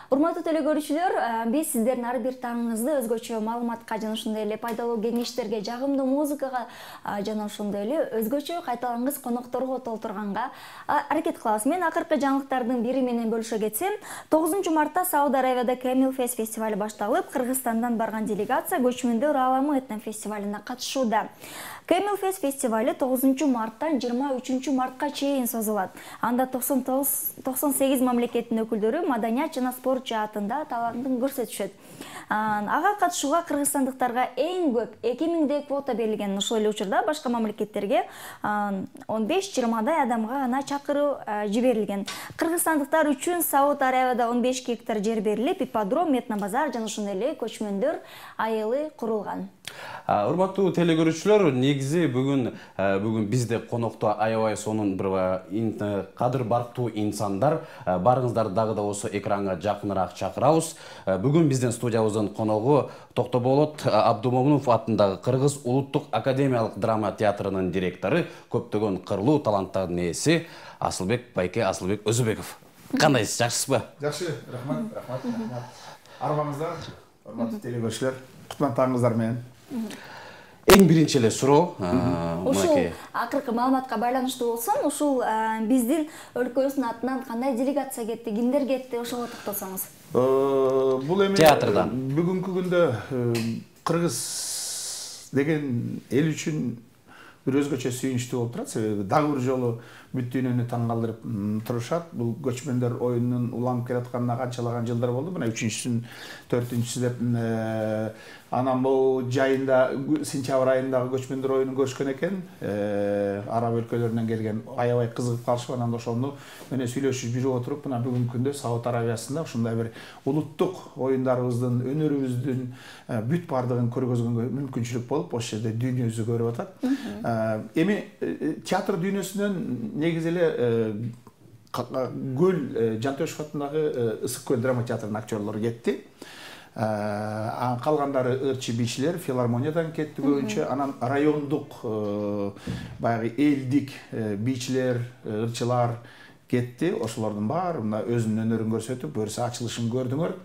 Урматтуу телекөрүүчүлөр, биз сиздердин ар бир таңыңызды өзгөчө маалыматка жана ошондой эле пайдалуу кеңештерге, жагымдуу музыкага жана ошондой эле өзгөчө кайталангыс конокторго толтурганга аракет кылабыз. Мен акыркы жаңылыктардын бири менен бөлүшө кетсем, 9 мартта Сауд Аравияда Camel Fest фестивали башталып, Кыргызстандан барган делегация Көчмөндөр ааламы этно фестивалине катышууда. Camel Fest фестивали 9 марттан 23 мартка чейин созулат. Анда 98 мамлекеттин өкүлдөрү маданият жана спорт жаатында талантын көрсөтүшөт. Ага катышууга кыргызстандыктарга эң көп 2000 квота берилген. Ошол эле учурда башка мамлекеттерге 15-20 адамга гана чакыруу жиберилген. Кыргызстандыктар үчүн Сауд Аравияда 15 гектар жер берилип, ипподром, этнобазар жана ошондой эле көчмөндөр айылы курулган. Урматтуу телекөрүүчүлөр, негизи бүгүн бизде конокто аябай сонун бир кадыр барктуу инсандар. Барыңыздарды дагы да осы экранга жакыныраак чакырабыз. Бүгүн биздин студиябыздын коногу Токтоболот Абдумомунов атындагы Кыргыз улуттук академиялык драма театрынын директору, көптөгөн кырлуу таланттардын ээси Асылбек байке Асылбек Өзөбеков. Кандайсыз, жакшысызбы? Жакшы, рахмат. Арбаңыздар, урматтуу телекөрүүчүлөр, кутман таңыңыздар менен. Эң биринчи эле суроо, ушул акыркы маалыматка байланыштуу болсун, ушул биздин өлкөбүздүн атынан кандай делегация кетти, кимдер кетти, ошого токтолсоңуз. Бул эми театрдан бүгүнкү күндө кыргыз деген эл үчүн бир өзгөчө сүйүнүчтүү болуп турат. Себеби дагы бир жолу бүт дүйнөнү таң калтырып турушат. Бул көчмөндөр оюнунун уланып келатканына канчалаган жылдар болду. Мына 3-сүн, 4-сү деп анан бул жайында сентябрь айындагы көчмөндөр оюнун көрүшкөн экен. Араб өлкөлөрүнөн келген аябай кызыгып калышып, анан ошону менен сүйлөшүп жүрүп отуруп, мына бүгүнкү күндө Сауд Аравиясында ушундай бир улуттук оюндарыбыздын, өнөрүбүздүн бүт бардыгын көргөзгөнгө мүмкүнчүлүк болуп, ошол жерде дүйнө жүзү көрүп атат. Эми театр дүйнөсүнөн негизи эле Гүл Жантөшев атындагы Ысык көл драма театрынын актерлору кетти. Калгандары ырчы бийчилер филармониядан кетти көбүнчө. Анан райондук баягы элдик бийчилер, ырчылар кетти. Ошолордун баары мына өзүнүн өнөрүн көрсөтүп, көрсө ачылышын көрдүңөр.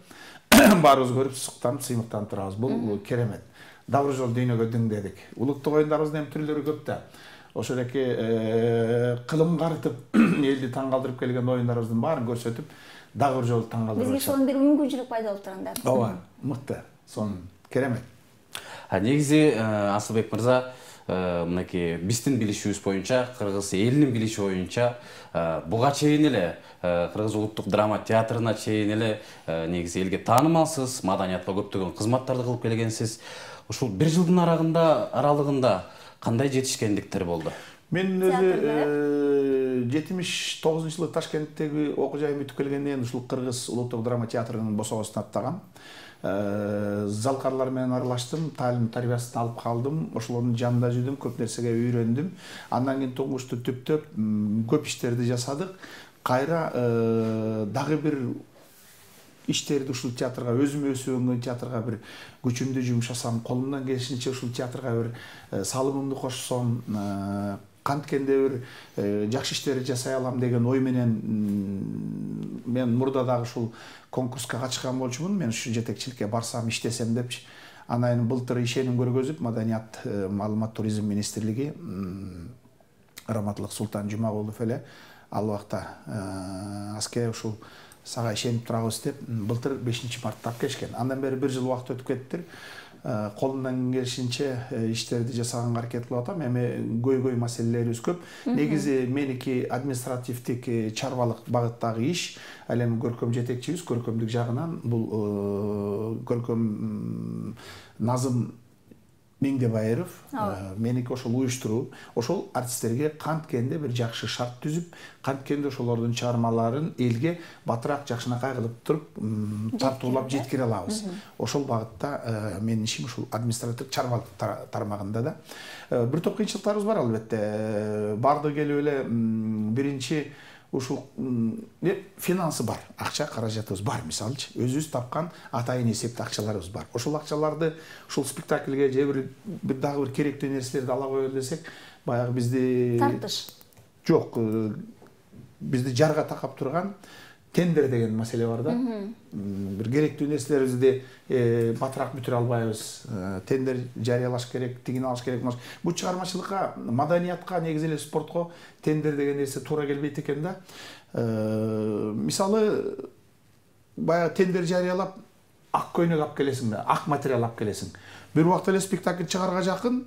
Баарыбыз көрүп суктанып, сыймыктанып турабыз. Бул керемет. Дагы бир жолу дүйнөгө дыңдедик. Улуттук оюндарыбыздын түрлөрү көп да. Ошол эки кылым карытып, элди таң калтырып келген оюндарыбыздын баарын көрсөтүп, дагы бир жолу таң калтырып. Бизге ошондон бир мүмкүнчүлүк пайда болуп турганда. Ооба, мыкты. Сонун керемет. Негизи Асылбек мырза, мынакей биздин билишибиз боюнча, кыргыз элинин билиши боюнча, буга чейин эле Кыргыз улуттук драма театрына чейин эле негизи элге таанымалсыз, маданиятка көптөгөн кызматтарды кылып келгенсиз. Ушул бир жылдын аралыгында кандай жетишкендиктер болду? Мен өзү 79-жылы Ташкенттеги окуу жайымды бүтүп келгенден кийин ушул Кыргыз улуттук драма театрынын босогосун аттагам. Залкарлар менен аралаштым, таалим тарбиясын алып калдым, ошолордун жанында жүрдүм, көп нерсеге үйрөндүм. Андан кийин туңгушту түптөп, көп иштерди жасадык. Кайра дагы бир иштерди ушул театрга, өзүм өсүп өнгөн театрга бир күчүмдү жумшасам, колумдан келишинче ушул театрга бир салымымды кошсом, канткенде бир жакшы иштерди жасай алам деген ой менен мен мурда дагы ушул конкурска катышкан болчумун. Мен ушу жетекчиликке барсам, иштесем депчи. Анан былтыр ишеним көргөзүп, Маданият, маалымат, туризм министрлиги Раматылык Султан Жумагулов эле ал убакта аскер ушул сага ишенип турабыз деп былтыр 5-мартта алып келишкен. Андан бери бир жыл убакыт өтүп кеттир. Колумдан келишинче иштерди жасаганга аракет кылып атам. Эми көйгөй маселелерибиз көп. Негизи меники административдик чарбалык багыттагы иш. Ал эми көркөм жетекчибиз, көркөмдүк жагынан бул көркөм Назым Меңдебайыров, меники ошол уюштуруу, ошол артисттерге канткенде бир жакшы шарт түзүп, канткенде ошолордун чыгармаларын элге батыраак жакшынакай кылып туруп, тартуулап жеткире алабыз. Ошол багытта менин ишим ушул административдик чарбалык тармагында да. Бир топ кыйынчылыктарыбыз бар албетте. Барды келип эле биринчи ушул финансы бар, акча каражатыбыз бар, мисалычы өзүбүз тапкан атайын эсептик акчаларыбыз бар. Ошол акчаларды ушул спектакльге же бир дагы бир керектүү нерселерди ала коелу десек, баягы бизди тартыш жок, бизди жарга такап турган тендер деген маселе бар да. Бир керектүү нерселерибизди батыраак бүтүрө албайбыз. Тендер жарыялаш керек, тигин алыш керек. Бул чыгармачылыкка, маданиятка, негизи эле спортко тендер деген нерсе туура келбейт экен да. Мисалы, баягы тендер жарыялап, ак көйнөк алып келесиң да, ак материал алып келесиң. Бир убакта эле спектакль чыгарга жакын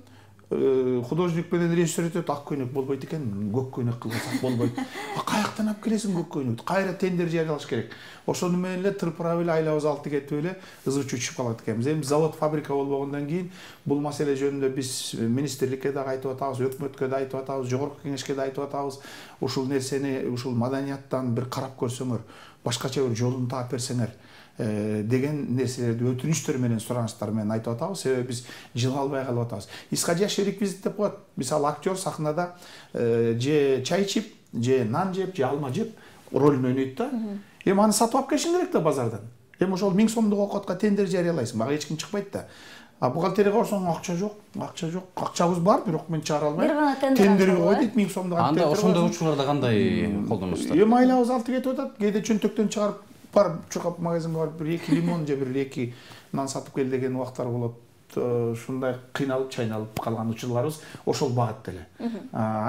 художник менен режиссер өтөт, ак көйнөк болбойт экен, көк көйнөк кылсак болбойт. Каяктан алып келесиң көк көйнөктү? Кайра тендер жарыялаш керек. Ошону менен эле тырпырап эле айлабыз алты кетип эле ызы чүчүп калат экенбиз. Эми завод, фабрика болбогондон кийин бул маселе жөнүндө биз министрликке да айтып атабыз, өкмөткө да айтып атабыз, жогорку кеңешке да айтып атабыз. Ушул нерсени, ушул маданияттан бир карап көрсөңөр, башкача бир жолун таап берсеңер деген нерселерди өтүнүчтөр менен, суранычтар менен айтып атабыз. Себеби биз жылга албай калып атабыз. Исхадияш реквизит деп коет. Мисалы, актер сахнада же чай ичип, же нан жеп, же алма жеп ролун ойнойт да. Эми аны сатып алып келишиң керек да базардан. Эми ошол 1000 сомдук окотко тендер жарыялайсың. Мага эч ким чыкпайт да. А бухгалтерияга барсаң, акча жок, акча жок. Акчабыз бар, бирок мен чыгара албайм. Бир гана тендер тендерге кой дейт, 1000 сомдук. Анда ошондой учурларда кандай колдоносуздар? Эми айлабыз алты кетип атат. Кээде чөнтөктөн чыгарып барып, чуркап магазинге барып, бир 2 лимон же бир 2 нан сатып кел деген убактар болот. Ушундай кыйналып, чайналып калган учурларыбыз ошол багытта эле.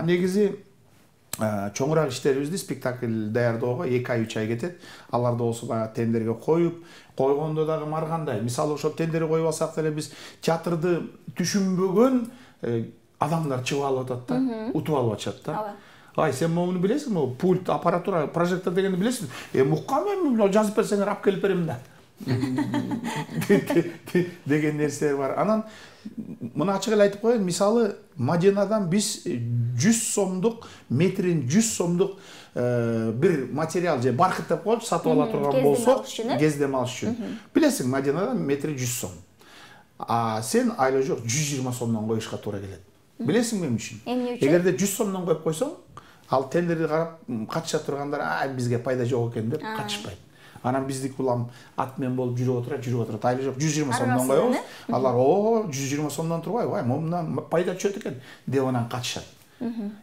Негизи чоңураак иштерибизди спектакль даярдоого 2 ай 3 ай кетет. Аларды болсо баягы тендерге коюп, койгондо дагы маргандай. Мисалы, ошол тендерге коюп алсак деле биз театрды түшүнбөгөн адамдар чыгып алып атат да, утуп алып атышат да. Ай, сен моуну билесиң, могу пульт, аппаратура, прожектор дегенди билесиң? Уккам эми, жазып берсеңер алып келип берем да. Деген нерселер бар. Анан мына ачык эле айтып коеюн, мисалы, Мадинадан биз 100 сомдук, метрин 100 сомдук бир материал же бархыт деп коелучу, сатып ала турган болсо, кездем алыш үчүн. Билесиң, Мадинадан метри 100 сом. А сен айла жок 120 сомдон коюшка туура келет. Билесиңби эмне үчүн? Эгерде 100 сомдон коюп койсоң, ал тендерди карап катыша тургандар, бизге пайда жок экен деп катышпайт. Анан биздики улам ат менен болуп жүрүп отурат. Айла жок 120 сомдон коебуз. Алар 120 сомдон турбайбы? Момундан пайда түшөт экен деп анан катышат.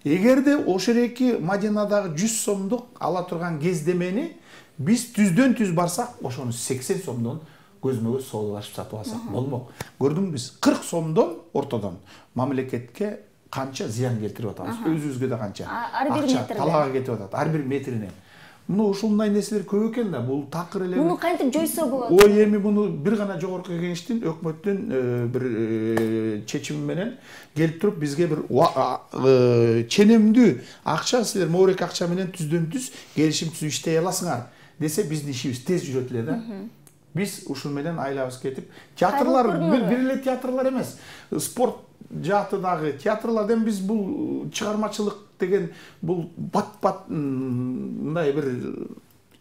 Эгерде ошереки Мадинадагы 100 сомдук ала турган кездемени биз түздөн түз барсак, ошону 80 сомдон көзмө көз соолашып сатып алсак болмок. Көрдүңбү, биз 40 сомдон ортодон мамлекетке канча зыян келтирип атабыз. Өзүбүзгө да канча акча талаага кетип атат ар бир метрине. Муну ушундай нерселер көп экен да. Бул такыр эле. Муну кантип жойсо болот? Ой, эми муну бир гана жогорку кеңештин, өкмөттүн бир чечими менен келип туруп бизге бир ченемдүү акча, силер моорек акча менен түздөн түз келишим түзүп иштей аласыңар десе, биздин ишибиз тез жүрөт эле да. Биз ушун менен айлабыз кетип, театрлар бир эле театрлар эмес, спорт жаатыдагы театрлардан биз бул чыгармачылык деген бул бат-бат мындай бир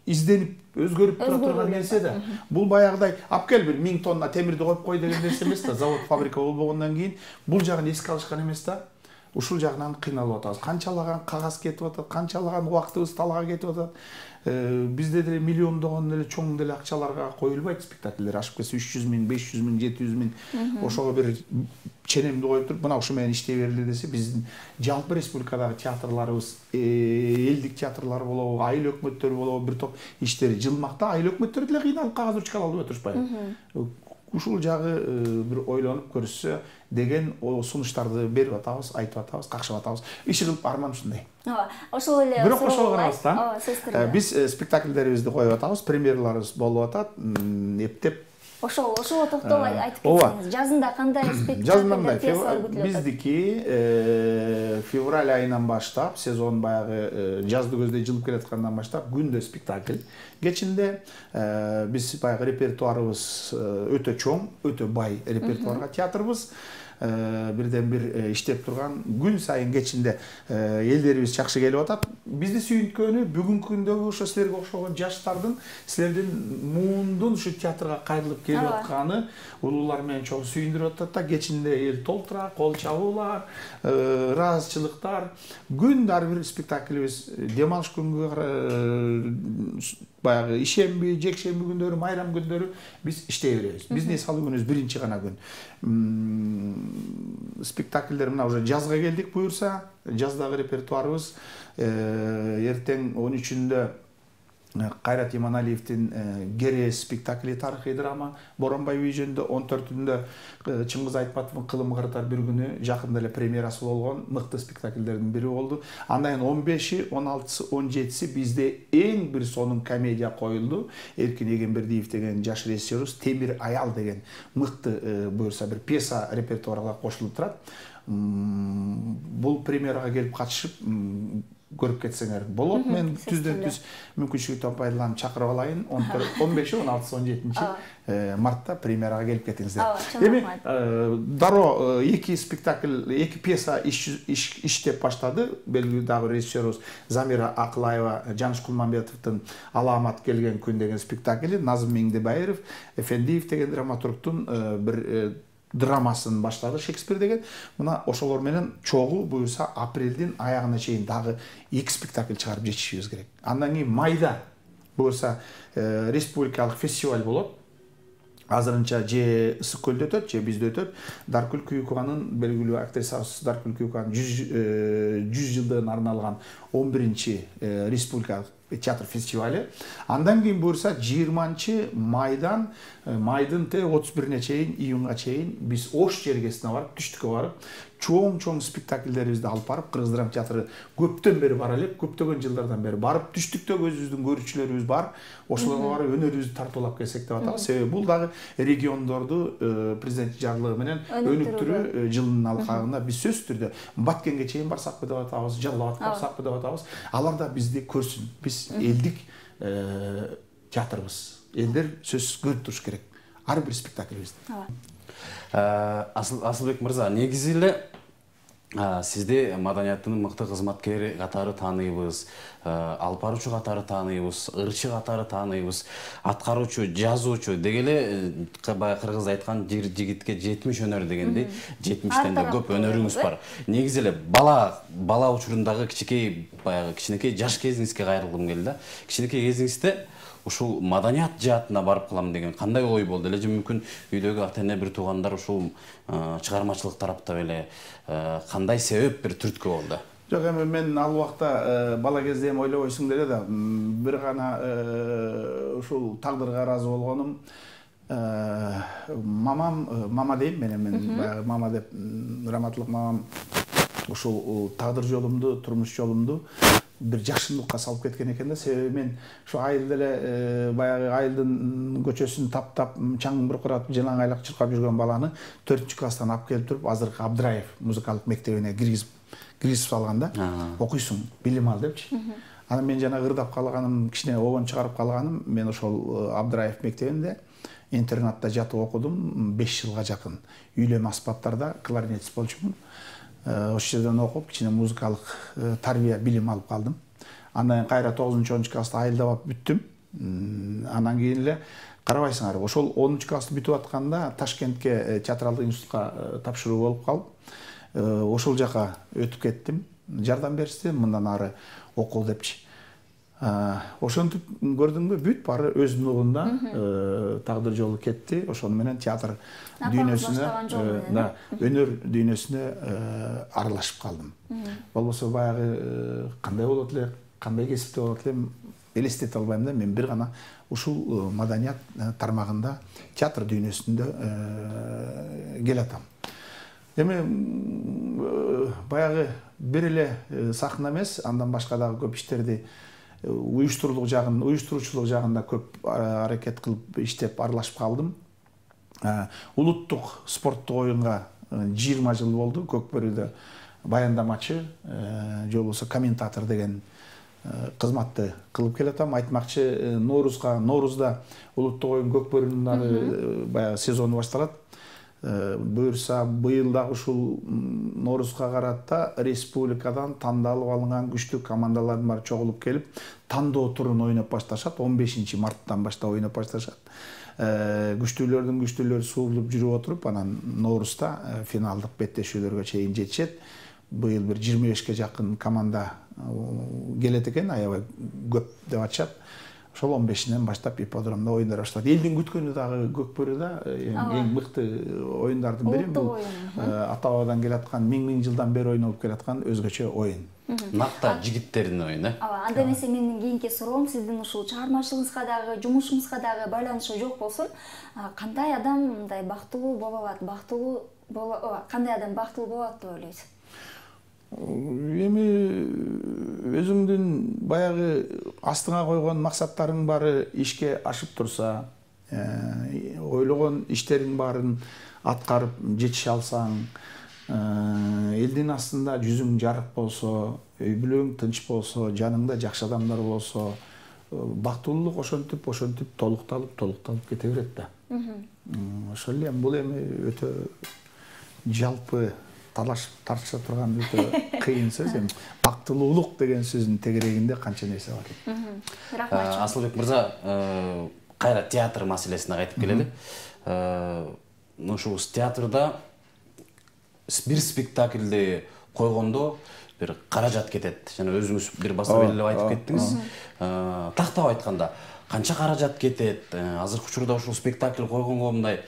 изденип, өзгөрүп тура турган нерсе да. Бул баягыдай, алып кел бир 1000 тонна темирди коюп кой деген нерсе эмес да. Завод, фабрика болбогондон кийин бул жагын эске алышкан эмес да. Ушул жагынан кыйналып атабыз. Канчалаган кагаз кетип атат, канчалаган убактыбыз талаага кетип атат. Бизде деле миллиондогон эле чоң деле акчаларга коюлбайт спектакльдер. Ашып кетсе 300 миң, 500 миң, 700 миң. Ошого бир ченемди коюп туруп, мына ушу менен иштей бергиле десе, биздин жалпы республикадагы театрларыбыз, элдик театрлар болобу, айыл өкмөттөрү болобу, бир топ иштери жылмакта. Айыл өкмөттөр деле кыйналып кагаз ручкалап алып отурушпайбы? Ушул жагы бир ойлонуп көрүшсө деген сунуштарды берип атабыз, айтып атабыз, какшап атабыз. Иши кылып арман ушундай. Ошол эле. Бирок ошол карабыз да. Биз спектакльдерибизди коюп атабыз, премьераларыбыз болуп атат, эптеп. Ошого токтолуп айтып кетсеңиз, жазында кандай спектакльдер, пьесалар күтүлөт? Биздики февраль айынан баштап, сезон баягы жазды көздөй жылып келаткандан баштап күндө спектакль. Кечинде биз баягы репертуарыбыз өтө чоң, өтө бай репертуарга театрыбыз. Бирден бир иштеп турган, күн сайын кечинде элдерибиз жакшы келип атат. Бизди сүйүнткөнү бүгүнкү күндөгү ошо силерге окшогон жаштардын, силердин муундун ушу театрга кайрылып келип атканы улуулар менен чоң сүйүндүрүп атат да. Кечинде эл толтура, кол чабуулар, ыраазычылыктар. Күн ар бир спектаклибиз дем алыш күнгө баягы ишемби, жекшемби күндөрү, майрам күндөрү биз иштей беребиз. Биздин эс алуу күнүбүз биринчи гана күн. Спектакльдер мына уже жазга келдик буюрса, жаздагы репертуарыбыз эртең 13-үндө Кайрат Иманалиевдин Кере спектакли тарыхый драма, Боронбай үй жөнүндө 14-үндө Чыңгыз Айтматовдун Кылым кыртар бир күнү жакында эле премьерасы болгон мыкты спектакльдердин бири болду. Андан кийин 15-и, 16-сы, 17-си бизде эң бир сонун комедия коюлду. Эркин Эгембердиев деген жаш режиссерибиз Темир аял деген мыкты буюрса бир пьеса репертуарга кошулуп турат. Бул премьерага келип катышып көрүп кетсеңер болот. Мен түздөн-түз мүмкүнчүлүктөн пайдаланып чакырып алайын. 15, 16, 17 мартта премьерага келип кетиңиздер. Эми дароо эки спектакль, эки пьеса иштеп баштады. Белгилүү дагы режиссерибиз Замира Акылаева, Жаныш Кулманбетовдун Аламат келген күн деген спектакли, Назым Меңдебаев, Эфендиев деген драматургтун бир драмасын баштады, Шекспир деген. Мына ошолор менен чогуу буюрса апрелдин аягына чейин дагы 2 спектакль чыгарып жетишибиз керек. Андан кийин майда буюрса республикалык фестиваль болот. Азырынча же Ысык көлдө өтөт, же бизде өтөт. Даркүл Күйүкованын, белгилүү актрисабыз Даркүл Күйүкованын 100 жылдыгына арналган 11-чи республикалык театр фестивалі. Андан кейін буюрса 20 майдан майдын 31-не чейин, июнга чейин биз Ош жергесине барып, түштүккө барып, чоң спектакльдерибизди алып барып, Кыргыз драма театры көптөн бери бара элек, көптөгөн жылдардан бери барып, түштүктө өзүбүздүн көрүүчүлөрүбүз бар. Ошолорго барып өнөрүбүздү тартуулап келсек деп атабыз. Себеби бул дагы региондорду президент жарлыгы менен өнүктүрүү жылдын алкагында биз сөзсүз түрдө Баткенге чейин барсакпы деп атабыз, Жалал Абадка барсакпы деп атабыз. Алар да бизди көрсүн. Биз элдик театрбыз. Элдер сөзсүз көрүп туруш керек. Ар бир спектаклибизди. Асылбек мырза, негизи эле сизди маданияттын мыкты кызматкери катары тааныйбыз, алып баруучу катары тааныйбыз, ырчы катары тааныйбыз, аткаруучу, жазуучу деги эле баягы кыргызда айткан жигитке 70 өнөр дегендей, 70тен да көп өнөрүңүз бар. Негизи эле бала учурундагы кичинекей жаш кезиңизге кайрылгым келди да. Кичинекей кезиңизде ушул маданият жаатына барып калам деген кандай ой болду? Эле же мүмкүн үйдөгү ата-эне бир туугандар ушул чыгармачылык тараптап эле кандай себеп бир түрткү болду? Жок, эми мен ал убакта бала кезде эми ойлобойсуң деле да, бир гана ушул тагдырга ыраазы болгонум. Мама дейм мен баягы мама деп, раматылык мамам ушул тагдыр жолумду, турмуш жолумду бир жакшылыкка салып кеткен экен да. Себеби мен ушу айылда эле баягы айылдын көчөсүн таптап, чаңын буркуратып, жалаңайлак чыркап жүргөн баланы 4-класстан алып келип туруп, азыркы Абдраев музыкалык мектебине киргизип салган да. Окуйсуң, билим ал депчи. Анан мен жана ырдап калганым, кичине обон чыгарып калганым, мен ошол Абдраев мектебинде интернатта жатып окудум 5 жылга жакын. Үйлөм аспаптарда кларнетист болчумун. Ошол жерден окуп, кичине музыкалык тарбия, билим алып калдым. Андан кайра 9-10 класста айылдап бүттүм. Андан кийин эле карабайсыңар, ошол 10 классты бүтүп атканда Ташкентке театралдык институтка тапшыруу болуп калып, ошол жака өтүп кеттим. Жардам беришти, мындан ары окуу депчи. Ошентип көрдүңбү, бүт баары өз нугунда тагдыр жолу кетти. Ошону менен театр дүйнөсүнө, өнөр дүйнөсүнө аралашып калдым. Болбосо баягы кандай болот эле, кандай кесипте болот эле элестете албайм да. Мен бир гана ушул маданият тармагында театр дүйнөсүндө келатам. Эми баягы бир эле сахна эмес, андан башка дагы көп иштерди уюштуруучулук жагында көп аракет кылып иштеп аралашып калдым. Улуттук спорттук оюнга 20 жыл болду. Көкбөрүдө баяндамачы, же болбосо комментатор деген кызматты кылып келатам. Айтмакчы, Ноорузда улуттук оюн Көкбөрүнүн дагы баягы сезону башталат. Буюрса быйыл дагы ушул Ноорузга карата республикадан тандалып алынган күчтүү командалардын баары чогулуп келип, тандоо турун ойноп башташат. 15 марттан баштап ойноп башташат. Күчтүүлөрдүн күчтүүлөрү суулуп жүрүп отуруп, анан Ноорузда финалдык беттешүүлөргө чейин жетишет. Быйыл бир 25ке жакын команда келет экен, аябай көп деп атышат. ошол 15-нен баштап ипподромдо оюндар башталат. Элдин күткөнү дагы Көкбөрү да эң мыкты оюндардын бири. Бул ата бабадан келаткан 1000 жылдан бери ойнолуп келаткан өзгөчө оюн. Накта жигиттердин оюну. Ооба, анда эмесе менин кийинки суроом сиздин ушул чыгармачылыгыңызга дагы, жумушуңузга дагы байланышы жок болсун. Кандай адам мындай бактылуу боло алат? Кандай адам бактылуу болот деп ойлойсуз? Эми өзүңдүн баягы астыңа койгон максаттарың баары ишке ашып турса, ойлогон иштериң баарын аткарып жетише алсаң, элдин астында жүзүң жарык болсо, үй бүлөң тынч болсо, жаныңда жакшы адамдар болсо, бактылуулук ошентип толукталып кете берет да. Ошол эле бул эми өтө жалпы тартыша турган өтө кыйын сөз. Бактылуулук деген сөздүн тегерегинде канча нерсе бар. Рахмат. Асылбек мырза, кайра театр маселесине кайтып келели. Ушул театрда бир спектакльди койгондо бир каражат кетет. Жана өзүңүз бир басып эле айтып кеттиңиз. Тактап айтканда, канча каражат кетет? Азыркы учурда ушул спектакль койгонго мындай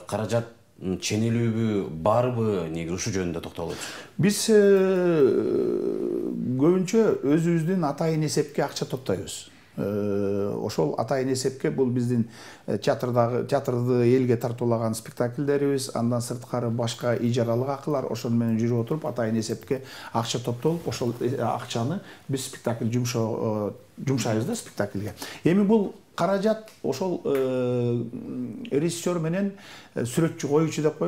каражат ченелүүбү, барбы? Негизи ушул жөнүндө токтолот. Биз көбүнчө өзүбүздүн атайын эсепке акча топтойбуз. Ошол атайын эсепке бул биздин театрды элге тартуулаган спектакльдерибиз, андан сырткары башка ижаралык акылар, ошол менен жүрүп отуруп атайын эсепке акча топтолуп, ошол акчаны биз спектакль жумшайбыз да спектакльге. Эми бул каражат ошол режиссер менен сүрөтчү коюучу деп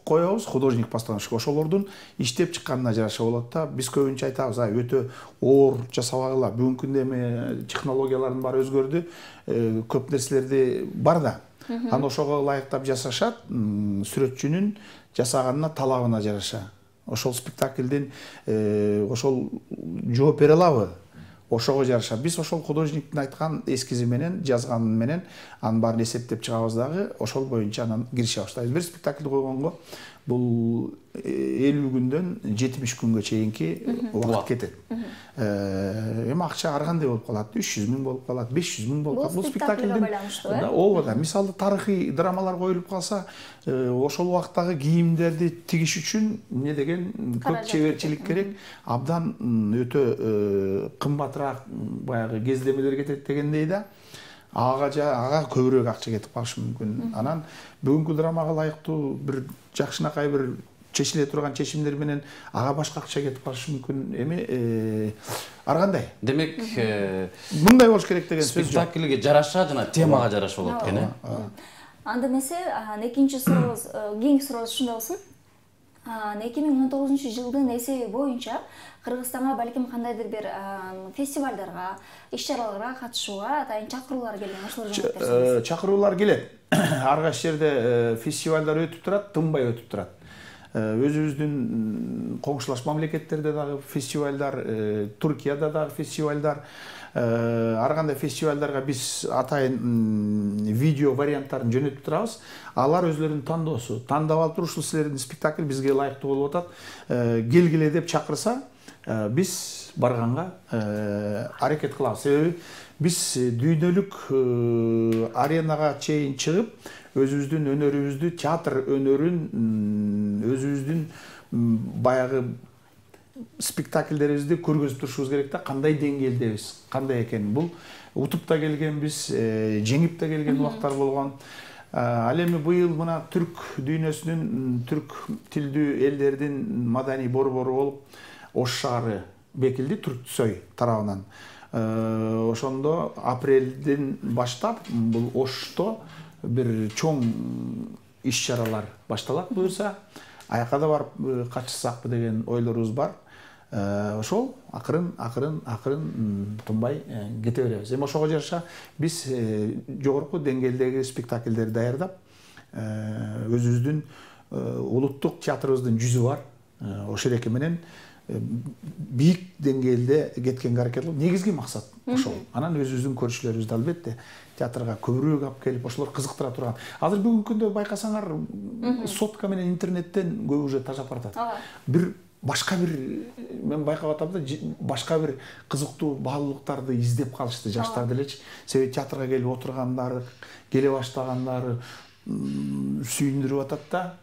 коебуз, художник постановщик. Ошолордун иштеп чыкканына жараша болот да. Биз көбүнчө айтабыз, өтө оор жасабагыла. Бүгүнкү күндө эми технологиялардын баары өзгөрдү, көп нерселерди бар да. Аны ошого ылайыктап жасашат, сүрөтчүнүн жасаганына, талабына жараша. Ошол спектакльдин ошол жооп бере алабы? Ошого жараша. Биз ошол художниктин айткан эскизи менен, жазганы менен анын баарын эсептеп чыгабыз дагы, ошол боюнча анан киреше баштайбыз. Бир спектакль койгонго бул 50 күндөн 70 күнгө чейинки убакыт кетет. Эми акча ар кандай болуп калат, 300 000 болуп калат, 500 000 болуп калат. Бул спектакльге байланыштуу, ооба да. Мисалы тарыхый драмалар коюлуп калса, ошол убактагы кийимдерди тигиш үчүн эмне деген көп чеберчилик керек, абдан өтө кымбатыраак баягы кездемелер кетет дегендей да. Ага көбүрөөк акча кетип калышы мүмкүн. Анан бүгүнкү драмага ылайыктуу бир жакшынакай бир чечиле турган чечимдер менен ага башка акча кетип калышы мүмкүн. Эми ар кандай. Демек, мындай болуш керек деген сөз жок. Спектакльге жараша жана темага жараша болот экен, Анда эмесе, экинчи сурообуз, кийинки сурообуз ушундай болсун. 2019 жылдын эсеби боюнча Кыргызстанга балким кандайдыр бир фестивалдарга, иш-чараларга катышууга атайын чакыруулар келген, ошолор жөнүндө айтсаңыз. Чакыруулар келет. Ар кайсы жерде фестивалдар өтүп турат, тынбай өтүп турат. Өзүбүздүн коңшулаш мамлекеттерде дагы фестивалдар, Туркияда дагы фестивалдар, ар кандай фестивалдарга биз атайын видео варианттарын жөнөтүп турабыз. Алар өзлөрүнүн тандоосу. Тандап алып туруп, ушул силердин спектакль бизге ылайыктуу болуп атат. Келгиле деп чакырса, биз барганга аракет кылабыз. Себеби биз дүйнөлүк аренага чейин чыгып, өзүбүздүн өнөрүбүздү, театр өнөрүн, өзүбүздүн баягы спектакльдерибизди көргөзүп турушубуз керек да, кандай деңгээлдебиз, кандай экен. Бул утуп да келгенбиз, жеңип да келген убактар болгон. Ал эми быйыл мына түрк дүйнөсүнүн, түрк тилдүү элдердин маданий борбору болуп, Ош шаары бекилди Түрксой тарабынан. Ошондо апрелден баштап бул Ошто бир чоң иш-чаралар башталат буюрса, аяка да барып катышсакпы деген ойлорубуз бар. Ошол акырын тынбай кете беребиз. Эми ошого жараша биз жогорку деңгээлдеги спектакльдерди даярдап, өзүбүздүн улуттук театрыбыздын жүзү бар. Ошол эки менен бийик деңгээлде кеткенге аракет кылып, негизги максат ошол. Анан өзүбүздүн көрүүчүлөрүбүздү албетте театрга көбүрөөк алып келип, ошолор кызыктыра турган. Азыр бүгүнкү күндө байкасаңар, сотка менен интернеттен көп уже тажап баратат. Бир башка бир мен байкап атам да башка бир кызыктуу баалуулуктарды издеп калышты жаштар делечи. Себеби театрга келип отургандары, келе баштагандары сүйүндүрүп атат да.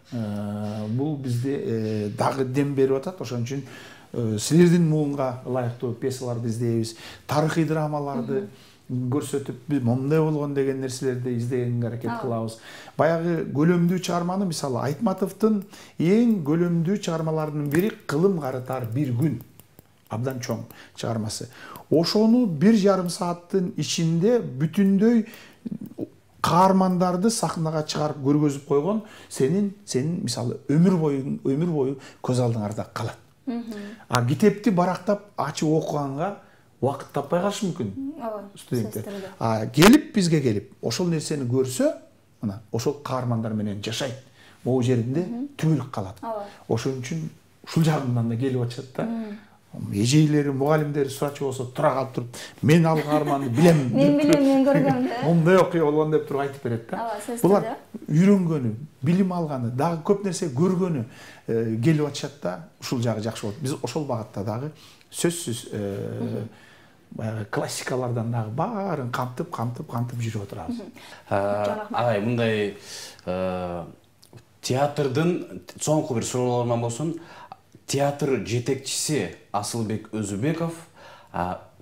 Бул бизде дагы дем берип атат. Ошон үчүн силердин муунга ылайыктуу пьесаларды издейбиз, тарыхый драмаларды көрсөтүп, момундай болгон деген нерселерди издегенге аракет кылабыз. Баягы көлөмдүү чыгарманы мисалы Айтматовдун эң көлөмдүү чыгармаларынын бири Кылым карытар бир күн. Абдан чоң чыгармасы. Ошону 1,5 сааттын ичинде бүтүндөй каармандарды сахнага чыгарып көргөзүп койгон сенин мисалы өмүр бою көз алдыңарда калат. А китепти барактап ачып окуганга убакыт таппай калышы мүмкүн студенттер. Келип бизге келип ошол нерсени көрсө, мына ошол каармандар менен жашайт. Могу жеринде түгөлүп калат. Ошон үчүн ушул жагынан да келип атышат да. Эжейлери, мугалимдери сурачу болсо тура калып туруп, мен ал каарманды билем. Мен көргөм да. Мындай окуя болгон деп туруп айтып берет да. Булар үйрөнгөнү, билим алганы, дагы көп нерсе көргөнү келип атышат да. Ушул жагы жакшы болот. Биз ошол багытта дагы сөзсүз классикалардан дагы баарын камтып жүрүп отурабыз. Агай, мындай театрдын соңку бир суроолоруман болсун. Театр жетекчиси Асылбек Өзүбеков,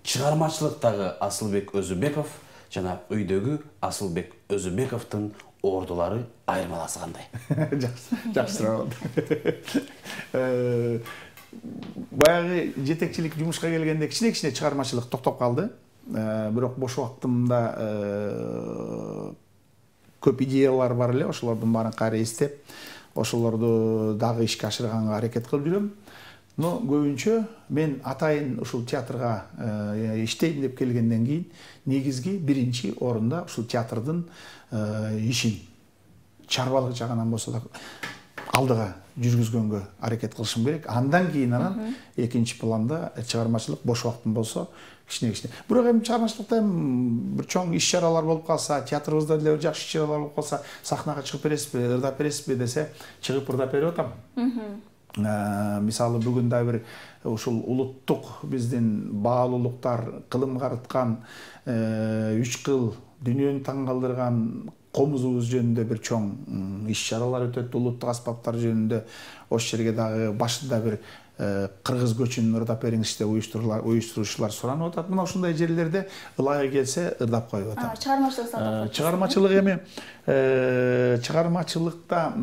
чыгармачылыктагы Асылбек Өзүбеков жана үйдөгү Асылбек Өзүбековдун ордулары айырмаласы кандай? Жакшы суроо. Баягы жетекчилик жумушка келгенде кичине чыгармачылык токтоп калды. Бирок бош убактымда көп идеялар бар эле, ошолордун баарын кайра эстеп, ошолорду дагы ишке ашырганга аракет кылып жүрөм. Но көбүнчө мен атайын ушул театрга иштейм деп келгенден кийин негизги биринчи орунда ушул театрдын ишин чарбалык жагынан болсо да алдыга жүргүзгөнгө аракет кылышым керек. Андан кийин экинчи планда чыгармачылык бош убактым болсо кичине. Бирок эми чыгармачылыкта бир чоң иш-чаралар болуп калса, театрыбызда деле жакшы иш-чаралар болуп калса, сахнага чыгып бересизби, ырдап бересизби десе, чыгып ырдап берип атам. Мисалы бүгүн да бир ушул улуттук биздин баалуулуктар кылым карыткан 3 кыл дүйнөнү таң калтырган комузубуз жөнүндө бир чоң иш-чаралар өтөт, улуттук аспаптар жөнүндө. Ошол жерге дагы башында бир кыргыз көчүн ырдап бериңиз деп уюштуруучулар суранып атат. Мына ушундай жерлерде ылайыгы келсе ырдап коюп атам. Чыгармачылык эми чыгармачылыкта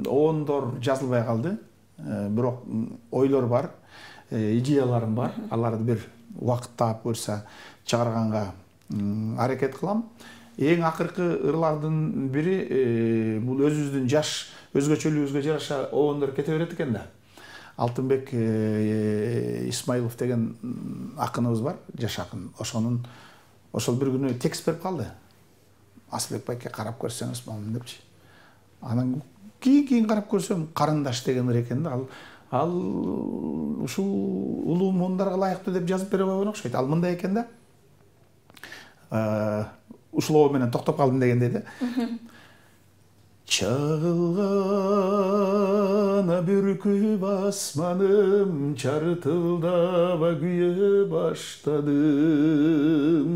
оондор жазылбай калды. Бирок ойлор бар, идеяларым бар. Аларды бир убакыт таап көрсө чыгарганга аракет кылам. Эң акыркы ырлардын бири бул өзүбүздүн жаш өзгөчөлүгүбүзгө жараша оондор кете берет экен да. Алтынбек Исмаилов деген акыныбыз бар, жаш акын. Ошол бир күнү текст берип калды. Асылбек байке карап көрсөңүз момун депчи. Анан кийин карап көрсөм карындаш деген ыр экен да. Ал ушул улуу муундарга ылайыктуу деп жазып бере койгон окшойт. Ал мындай экен да. Ушул оо менен токтоп калдым дегендей да. Чагылгана бүркүп асманым, чартылдаба күйө баштадым.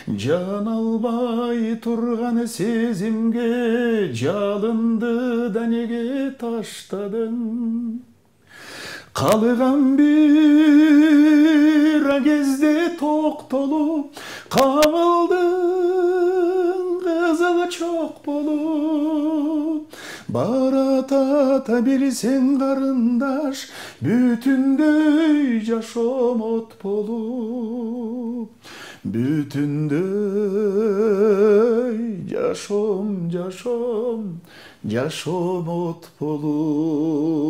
Жан албай турган сезимге жалынды да неге таштадым. Калган бир кезде токтолуп, кабылдың кызыл чок болуп. Баратата билсең карындаш, бүтүндөй жашом от болуп. Бүтүндөй жашом от болуп.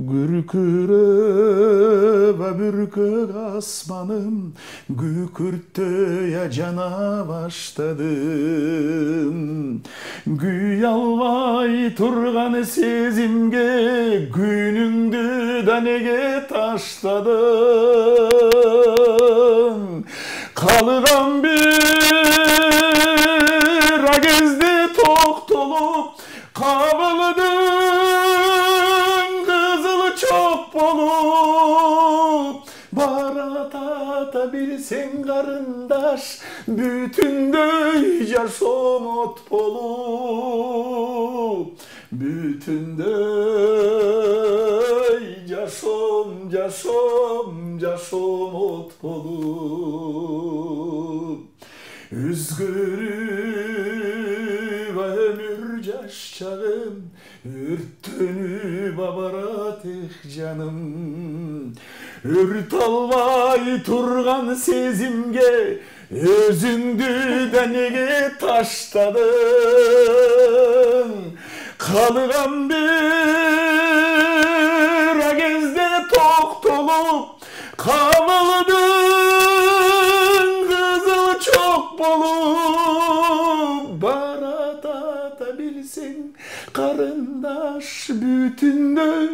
Күркүрөп бүркөк асманым, күкүрттөй жана баштадым. Күй албай турган сезимге күнүңдү да неге таштадың. Калган бир кезде токтолуп, Kabıldın kızılı çok bolup, barata bilsen karındaş, bütünдөй жашоом от болуп, бүтүндөй жашоом от болуп, өзгөрүп өмүр жаш чагым, өрттөнүп барат жаным, өрт албай турган сезимге өзүңдү да неге таштадың? Калган бир кезде токтолуп, кабылдың кызыл чок болуп, барата билсең карындаш, бүтүндөй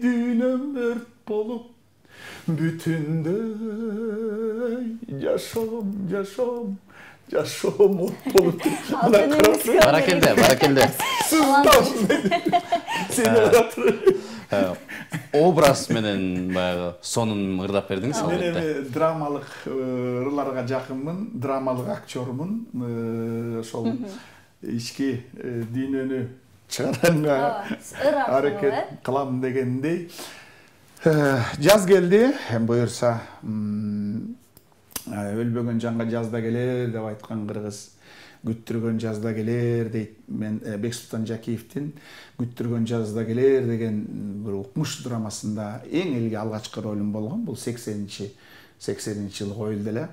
дүйнөм өрт болуп, бүтүндөй жашоом от болуп. Баракелде. Образ менен баягы сонун ырдап бердиңиз албетте. Мен драмалык ырларга жакынмын, драмалык актёрмун. Ошол ички дүйнөнү чыгарганга аракет кылам дегендей. Жаз келди, буюрса өлбөгөн жанга жазда келер деп айткан кыргыз. Күттүргөн жазда келер дейт. Мен Бексултан Жакиевдин Күттүргөн жазда келер деген бир укмуш драмасында эң элге алгачкы ролум болгон. Бул 80-жылы коюлду эле.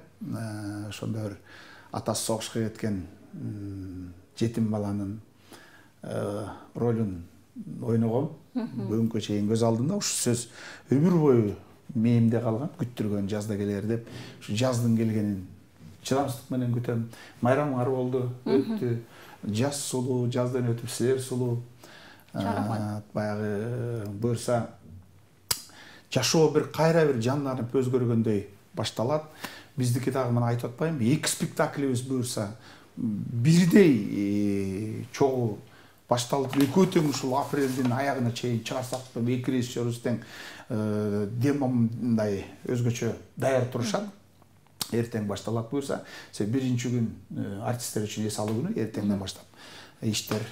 Ошондо бир атасы согушка кеткен жетим баланын ролун ойногом. Бүгүнкү чейин көз алдымда ушу сөз өмүр бою мээмде калган. Күттүргөн жазда келер деп, ушу жаздын келгенин чыдамсыздык менен күтөм. Майрамыңар болду, өттү. Жаз сулуу, жаздан өтүп силер сулуу. Баягы буюрса жашоо бир кайра бир жанданып өзгөргөндөй башталат. Биздики дагы мына айтып атпаймынбы? 2 спектаклибиз буюрса бирдей чогуу башталып, экөө тең ушул апрелдин аягына чейин чыгарсак, 2 режиссерибиз тең демомдай өзгөчө даяр турушат. Эртең башталат буюрса, биринчи күн артисттер үчүн эс алуу күнү эртеңден баштап иштер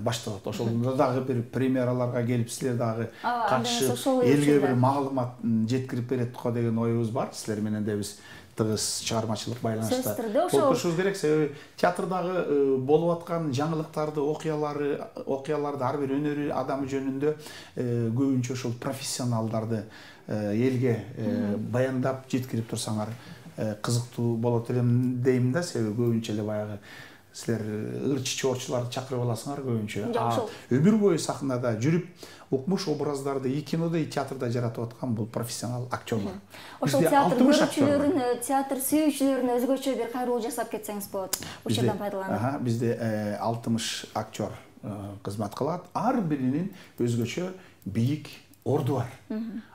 башталат. Ошолдо дагы бир премьераларга келип, силер дагы катышып, элге бир маалымат жеткирип берет го деген оюбуз бар. Силер менен да биз тыгыз чыгармачылык байланышта колдошубуз керек. Себеби театрдагы болуп аткан жаңылыктарды, окуяларды ар бир өнөр адамы жөнүндө көбүнчө ушул профессионалдарды элге баяндап жеткирип турсаңар кызыктуу болот элем дейм да. Себеби көбүнчө эле баягы силер ырчы чорчуларды чакырып аласыңар көбүнчө. Өмүр бою сахнада жүрүп укмуш образдарды и кинодо, и театрда жаратып аткан бул профессионал актёрлор. Ошол театр көрүүчүлөрүн, театр сүйүүчүлөрүн өзгөчө бир кайрылуу жасап кетсеңиз болот. Ошондон пайдаланып. Бизде 60 актер кызмат кылат. Ар биринин өзгөчө бийик орду бар.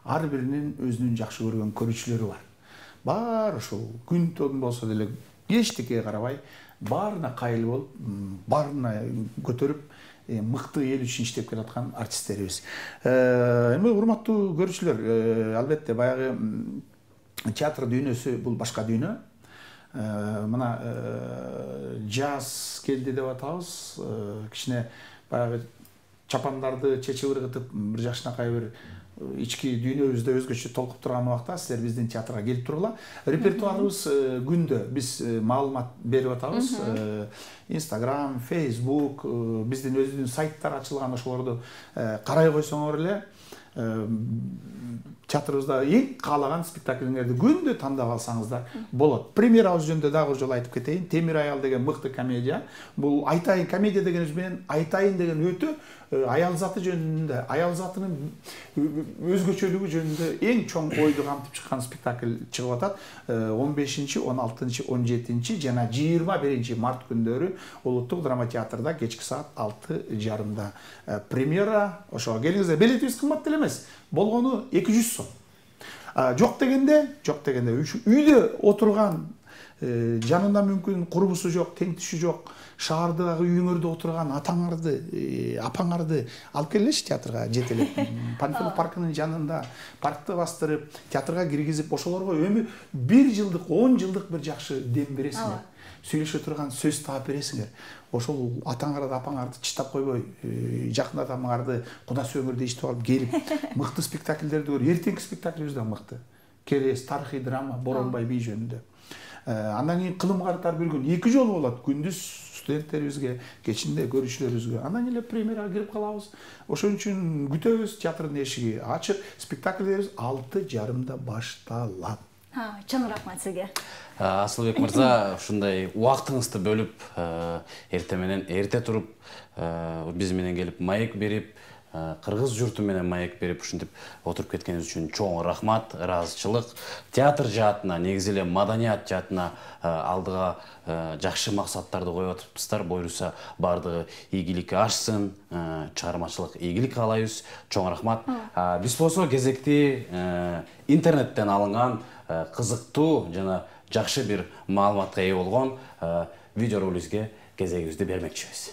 Ар биринин өзүнүн жакшы көргөн көрүүчүлөрү бар. Бар ушул күн тон болсо деле эчтекеге карабай, баарына кайыл болуп, баарына көтөрүп, мыкты эл үчүн иштеп келаткан артисттерибиз. Эми урматтуу көрүүчүлөр, албетте баягы театр дүйнөсү бул башка дүйнө. Мына жаз келди деп атабыз. Кичине баягы чапандарды чечип ыргытып, бир жакшынакай бир ички дүйнөбүздө өзгөчө толкуп турган убакта силер биздин театрга келип тургула. Репертуарыбыз күндө биз маалымат берип атабыз. Instagram, Facebook, биздин өзүнүн сайттар ачылган, ошолорду карай койсоңор эле театрыбызда эң каалаган спектакльиңерди күндө тандап алсаңыздар болот. Премьерабыз жөнүндө дагы жолу айтып кетейин. Темир аял деген мыкты комедия. Бул айтайын комедия дегенибиз менен айтайын деген өтө аял заты жөнүндө, аял затынын өзгөчөлүгү жөнүндө эң чоң ойду камтып чыккан спектакль чыгып атат. 15, 16, 17 жана 21 март күндөрү Улуттук драма театрда кечки саат 6:30 премьера. Ошого келиңиздер. Билетибиз кымбат деле эмес. Болгону 200 сом. Жок дегенде үйдө отурган жанында мүмкүн курбусу жок, теңтиши жок, шаардагы үйүңөрдө отурган атаңарды, апаңарды алып келеличи театрга жетелеп. Панфилов паркынын жанында паркты бастырып, театрга киргизип, ошолорго 1 жылдык, 10 жылдык бир жакшы дем бересиңер. Сүйлөшө турган сөз таап бересиңер. Ошол атаңарды, апаңарды чыштап койбой, жакында атамаңарды куда сөңөрдө иштеп алып келип, мыкты спектакльдерди көрүп, эртеңки спектаклибиз да мыкты. Керес, тарыхый драма, Боронбай би жөнүндө. Андан кийин кылым карттар бир күн 2 жолу болот. Күндүз студенттерибизге, кечинде көрүүчүлөрүбүзгө. Андан эле премьерага кирип калабыз. Ошон үчүн күтөбүз, театрдын эшиги ачык. Спектакльдерибиз 6:30 башталат. Чоң рахмат сизге. Асылбек мырза, ушундай убактыңызды бөлүп, эрте менен эрте туруп, биз менен келип маек берип, кыргыз журту менен маек берип, ушинтип отуруп кеткениңиз үчүн чоң рахмат, ыраазычылык. Театр жаатына, негизи эле маданият жаатына алдыга жакшы максаттарды коюп атыпсыздар. Буюрса бардыгы ийгиликке ашсын, чыгармачылык ийгилик каалайбыз. Чоң рахмат. Биз болсо кезекти интернеттен алынган кызыктуу жана жакшы бир маалыматка ээ болгон видеороликке кезегибизди бермекчибиз.